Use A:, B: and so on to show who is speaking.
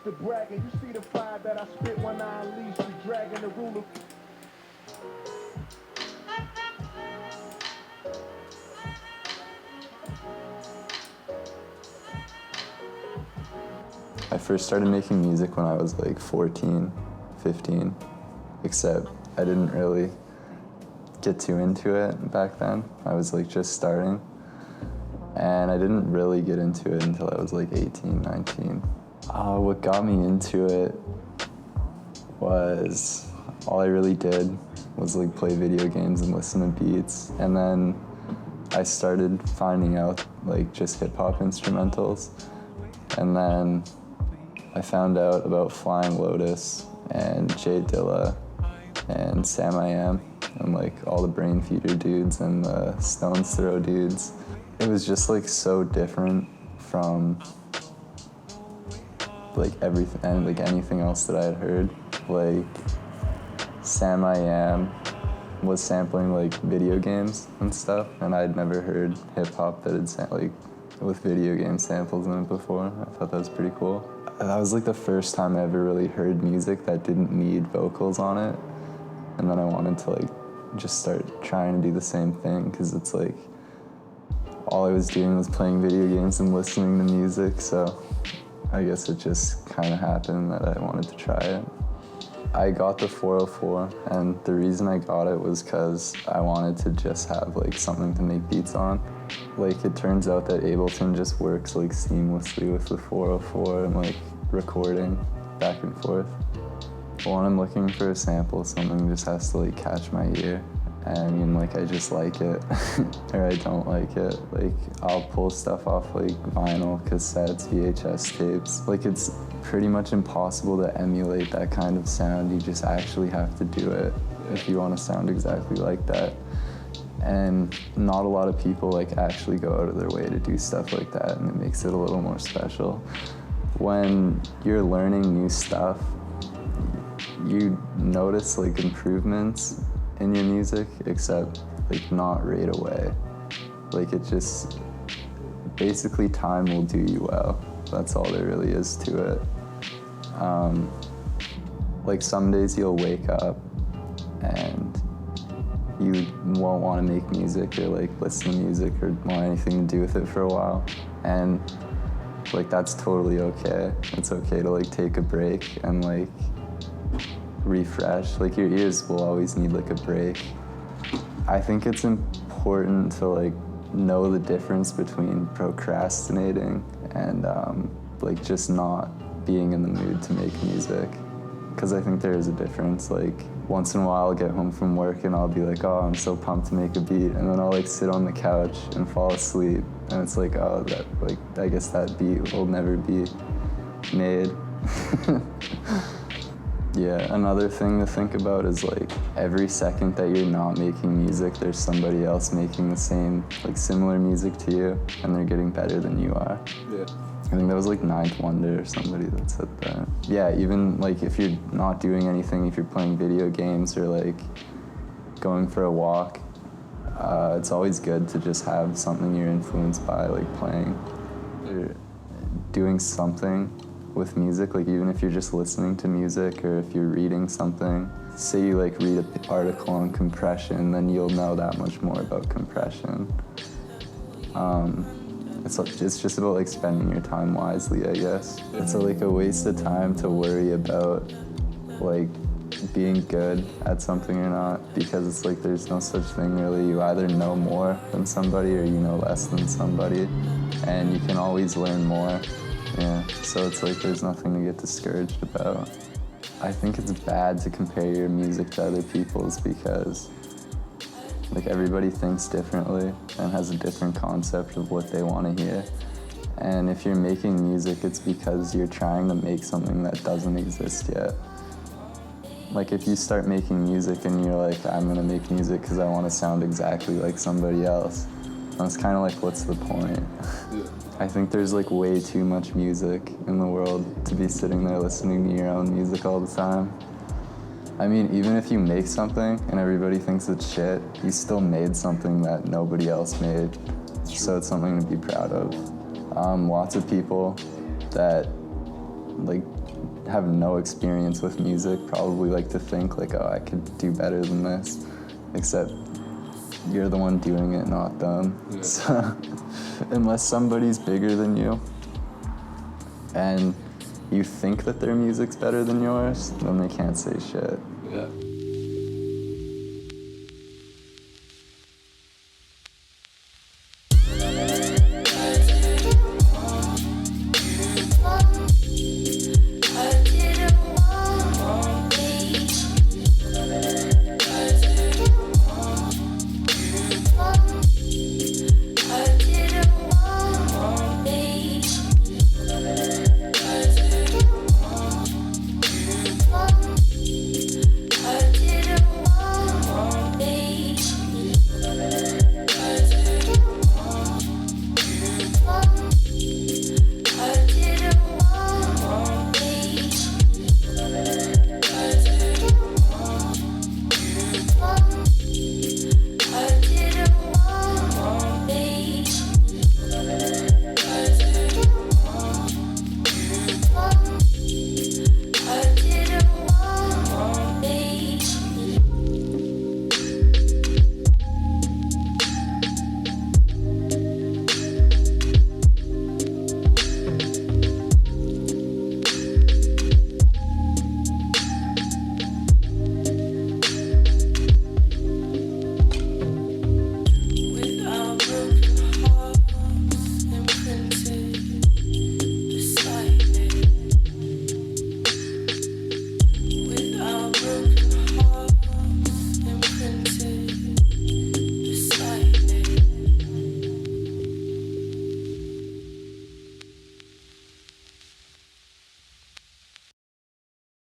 A: to bragging. You see the fire that I spit when I unleash the dragon, the ruler.
B: I first started making music when I was like 14, 15, except I didn't really get too into it back then. I was like just starting, and I didn't really get into it until I was like 18, 19. What got me into it was all I really did was like play video games and listen to beats, and then I started finding out like just hip-hop instrumentals, and then I found out about Flying Lotus and Jay Dilla and Sam I Am and like all the Brain Feeder dudes and the Stones Throw dudes. It was just like so different from like everything and like anything else that I had heard. Like Sam I Am was sampling like video games and stuff, and I'd never heard hip hop that had like with video game samples in it before. I thought that was pretty cool. That was like the first time I ever really heard music that didn't need vocals on it, and then I wanted to like just start trying to do the same thing, because it's like all I was doing was playing video games and listening to music, so I guess it just kind of happened that I wanted to try it. I got the 404, and the reason I got it was because I wanted to just have like something to make beats on. Like it turns out that Ableton just works like seamlessly with the 404 and like recording back and forth. But when I'm looking for a sample, something just has to like catch my ear. And I mean, like I just like it or I don't like it. Like I'll pull stuff off like vinyl, cassettes, VHS tapes. Like it's pretty much impossible to emulate that kind of sound. You just actually have to do it if you want to sound exactly like that. And not a lot of people like actually go out of their way to do stuff like that, and it makes it a little more special. When you're learning new stuff, you notice like improvements in your music, except like not right away. Like it just, basically time will do you well. That's all there really is to it. Like some days you'll wake up and you won't want to make music or like listen to music or want anything to do with it for a while. And like that's totally okay. It's okay to like take a break and like refresh. Like your ears will always need like a break. I think it's important to like know the difference between procrastinating and like just not being in the mood to make music. Because I think there is a difference. Like once in a while I'll get home from work and I'll be like, oh, I'm so pumped to make a beat, and then I'll like sit on the couch and fall asleep, and it's like, oh, that like I guess that beat will never be made. Yeah, another thing to think about is like every second that you're not making music, there's somebody else making the same, like similar music to you, and they're getting better than you are.
C: Yeah.
B: I think that was like Ninth Wonder or somebody that said that. Yeah, even like if you're not doing anything, if you're playing video games or like going for a walk, it's always good to just have something you're influenced by, like playing or doing something with music. Like even if you're just listening to music or if you're reading something, say you like read an article on compression, then you'll know that much more about compression. It's just about like spending your time wisely, I guess. It's like a waste of time to worry about like being good at something or not, because it's like there's no such thing really. You either know more than somebody or you know less than somebody, and you can always learn more. Yeah, so it's like there's nothing to get discouraged about. I think it's bad to compare your music to other people's, because like everybody thinks differently and has a different concept of what they want to hear. And if you're making music, it's because you're trying to make something that doesn't exist yet. Like if you start making music and you're like, I'm gonna make music because I want to sound exactly like somebody else, that's kind of like, what's the point?
C: Yeah.
B: I think there's like way too much music in the world to be sitting there listening to your own music all the time. I mean, even if you make something and everybody thinks it's shit, you still made something that nobody else made. So it's something to be proud of. Lots of people that like have no experience with music probably like to think like, oh, I could do better than this, except you're the one doing it, not them.
C: Yeah.
B: So unless somebody's bigger than you and you think that their music's better than yours, then they can't say shit.
C: Yeah.